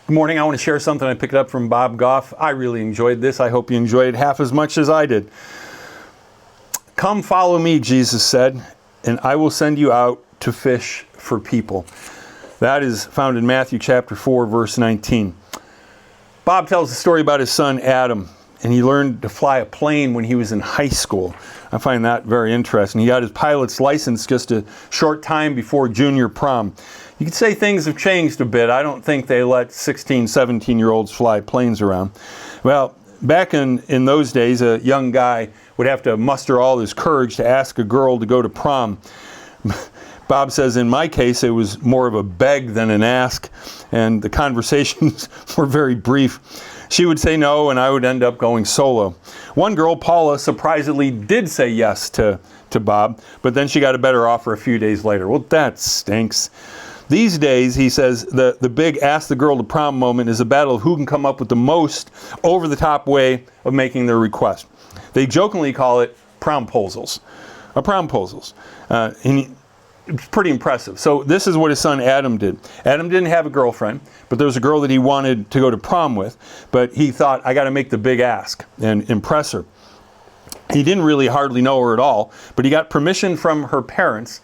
Good morning. I want to share something I picked up from Bob Goff. I really enjoyed this. I hope you enjoyed it half as much as I did. Come follow me, Jesus said, and I will send you out to fish for people. That is found in Matthew chapter 4, verse 19. Bob tells a story about his son Adam, and he learned to fly a plane when he was in high school. I find that very interesting. He got his pilot's license just a short time before junior prom. You could say things have changed a bit. I don't think they let 16, 17-year-olds fly planes around. Well, back in those days, a young guy would have to muster all his courage to ask a girl to go to prom. Bob says, in my case, it was more of a beg than an ask, and the conversations were very brief. She would say no, and I would end up going solo. One girl, Paula, surprisingly did say yes to Bob, but then she got a better offer a few days later. Well, that stinks. These days, he says, the big ask the girl to prom moment is a battle of who can come up with the most over-the-top way of making their request. They jokingly call it promposals. Promposals. It's pretty impressive. So this is what his son Adam did. Adam didn't have a girlfriend, but there was a girl that he wanted to go to prom with, but he thought, I got to make the big ask and impress her. He didn't really hardly know her at all, but he got permission from her parents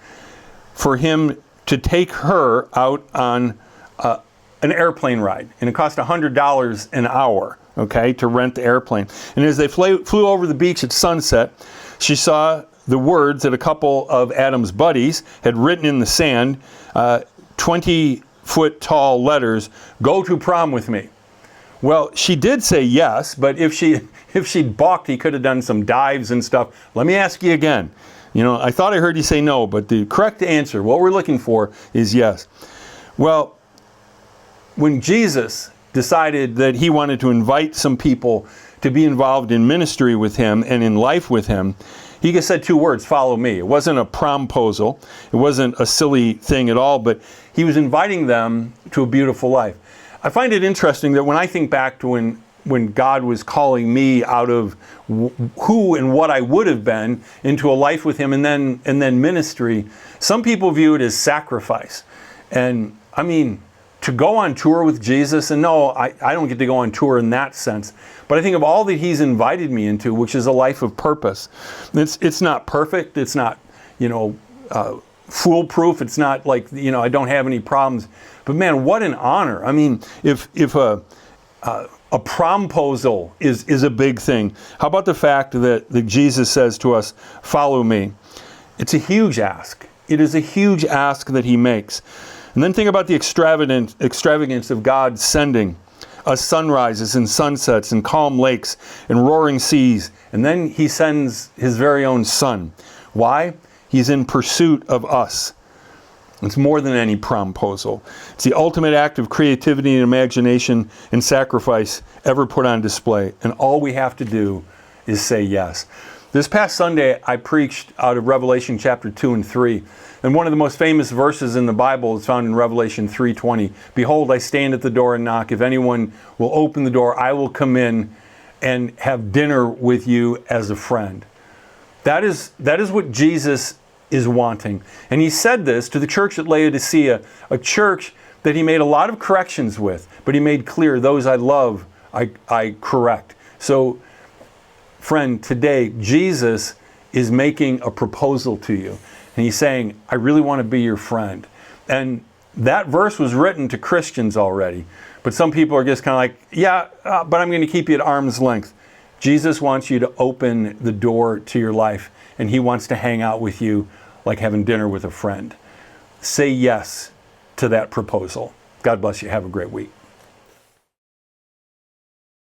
for him to take her out on an airplane ride. And it cost $100 an hour, okay, to rent the airplane. And as they flew over the beach at sunset, she saw the words that a couple of Adam's buddies had written in the sand, 20-foot tall letters, "Go to prom with me." Well, she did say yes, but if she'd balked, he could have done some dives and stuff. Let me ask you again. You know, I thought I heard you say no, but the correct answer, what we're looking for, is yes. Well, when Jesus decided that he wanted to invite some people to be involved in ministry with him and in life with him, he just said two words, follow me. It wasn't a promposal. It wasn't a silly thing at all, but he was inviting them to a beautiful life. I find it interesting that when I think back to when God was calling me out of who and what I would have been into a life with him and then ministry, some people view it as sacrifice. And I mean, to go on tour with Jesus, and no, I don't get to go on tour in that sense, but I think of all that he's invited me into, which is a life of purpose. It's not perfect. It's not, foolproof. It's not like, I don't have any problems. But man, what an honor. I mean, if a promposal is a big thing, how about the fact that Jesus says to us, follow me? It's a huge ask. It is a huge ask that he makes. And then think about the extravagance of God sending us sunrises and sunsets and calm lakes and roaring seas. And then he sends his very own son. Why? He's in pursuit of us. It's more than any promposal. It's the ultimate act of creativity and imagination and sacrifice ever put on display. And all we have to do is say yes. This past Sunday, I preached out of Revelation chapter 2 and 3. And one of the most famous verses in the Bible is found in Revelation 3:20. Behold, I stand at the door and knock. If anyone will open the door, I will come in and have dinner with you as a friend. That is what Jesus is wanting. And he said this to the church at Laodicea, a church that he made a lot of corrections with, but he made clear, those I love, I correct. So, friend, today, Jesus is making a proposal to you. And he's saying, I really want to be your friend. And that verse was written to Christians already. But some people are just kind of like, yeah, but I'm going to keep you at arm's length. Jesus wants you to open the door to your life, and he wants to hang out with you like having dinner with a friend. Say yes to that proposal. God bless you. Have a great week.